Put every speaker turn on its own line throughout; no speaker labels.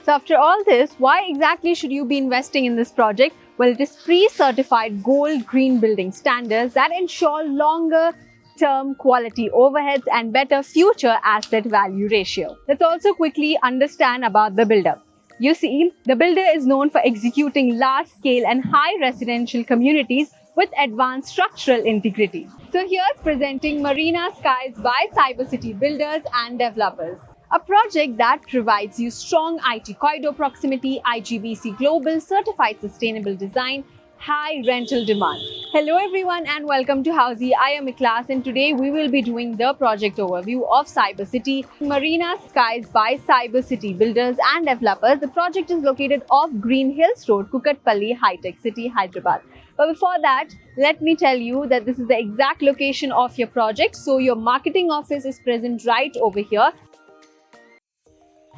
So after all this, why exactly should you be investing in this project? Well, it is pre-certified gold green building standards that ensure longer term quality overheads and better future asset value ratio. Let's also quickly understand about the builder. You see, the builder is known for executing large scale and high residential communities with advanced structural integrity. So here's presenting Marina Skies by Cybercity Builders and Developers. A project that provides you strong IT corridor proximity, IGBC Global certified sustainable design, high rental demand. Hello everyone and welcome to Housey. I am Ikhlas and today we will be doing the project overview of Cybercity Marina Skies by Cybercity Builders and Developers. The project is located off Green Hills Road, Kukatpalli, High Tech City, Hyderabad. But before that, let me tell you that this is the exact location of your project. So your marketing office is present right over here.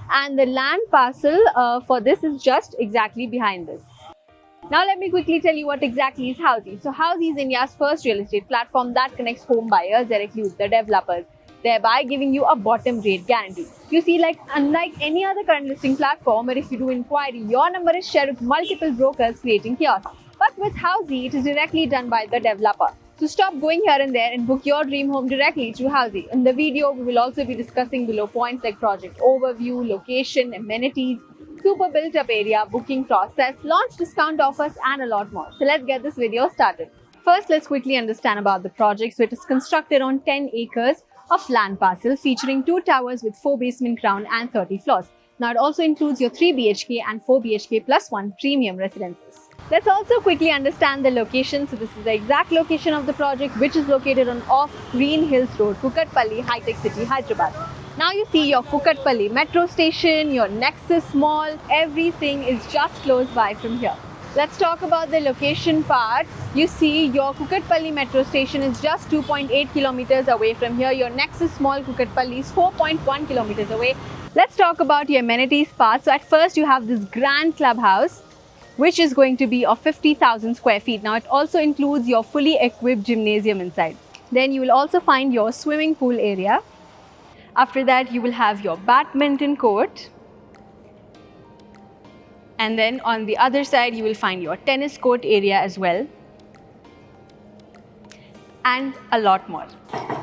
And the land parcel for this is just exactly behind this. Now let me quickly tell you what exactly is Housey. So Housey is India's first real estate platform that connects home buyers directly with the developers, thereby giving you a bottom rate guarantee. You see, unlike any other current listing platform where if you do inquiry, your number is shared with multiple brokers creating chaos. But with Housey, it is directly done by the developer. So stop going here and there and book your dream home directly through Housey. In the video, we will also be discussing below points like project overview, location, amenities, super built up area, booking process, launch discount offers and a lot more. So let's get this video started. First, let's quickly understand about the project. So it is constructed on 10 acres of land parcel featuring 2 towers with 4 basement ground and 30 floors. Now it also includes your 3 BHK and 4 BHK plus 1 premium residences. Let's also quickly understand the location. So this is the exact location of the project, which is located on off Green Hills Road, Kukatpalli, High Tech City, Hyderabad. Now you see your Kukatpalli metro station, your Nexus Mall, everything is just close by from here. Let's talk about the location part. You see your Kukatpalli metro station is just 2.8 kilometers away from here. Your Nexus Mall Kukatpalli is 4.1 kilometers away. Let's talk about your amenities part. So at first you have this grand clubhouse, which is going to be of 50,000 square feet. Now it also includes your fully equipped gymnasium inside. Then you will also find your swimming pool area. After that, you will have your badminton court. And then on the other side, you will find your tennis court area as well. And a lot more.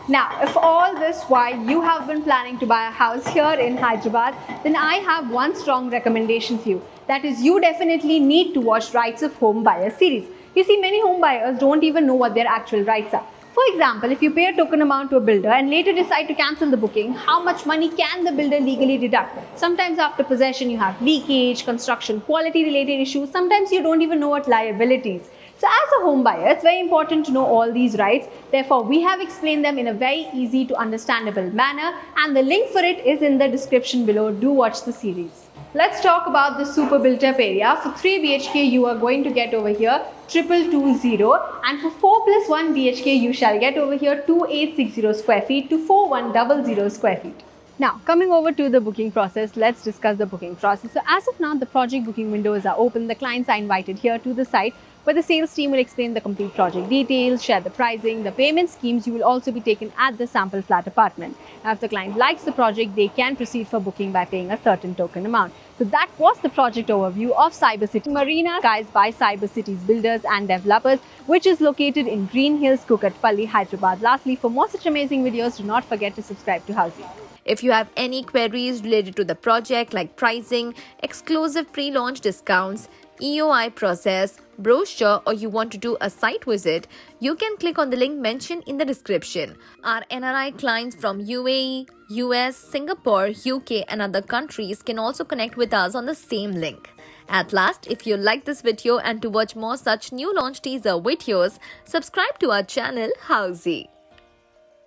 Now, if all this while you have been planning to buy a house here in Hyderabad, then I have one strong recommendation for you. That is, you definitely need to watch Rights of Home Buyer series. You see, many home buyers don't even know what their actual rights are. For example, if you pay a token amount to a builder and later decide to cancel the booking, how much money can the builder legally deduct? Sometimes after possession, you have leakage, construction quality related issues. Sometimes you don't even know what liabilities. So as a home buyer, it's very important to know all these rights. Therefore, we have explained them in a very easy to understandable manner and the link for it is in the description below. Do watch the series. Let's talk about the super built up area. For 3 BHK, you are going to get over here 2220 and for 4 plus 1 BHK, you shall get over here 2860 square feet to 4100 square feet. Now, coming over to the booking process, let's discuss the booking process. So as of now, the project booking windows are open. The clients are invited here to the site, where the sales team will explain the complete project details, share the pricing, the payment schemes. You will also be taken at the sample flat apartment. Now, if the client likes the project, they can proceed for booking by paying a certain token amount. So that was the project overview of Cybercity Marina Skies by Cybercity's Builders and Developers, which is located in Green Hills, Kukatpalli, Hyderabad. Lastly, for more such amazing videos, do not forget to subscribe to Housey.
If you have any queries related to the project like pricing, exclusive pre-launch discounts, EOI process, brochure, or you want to do a site visit, you can click on the link mentioned in the description. Our NRI clients from UAE, US, Singapore, UK and other countries can also connect with us on the same link. At last, if you like this video and to watch more such new launch teaser videos, subscribe to our channel Housey.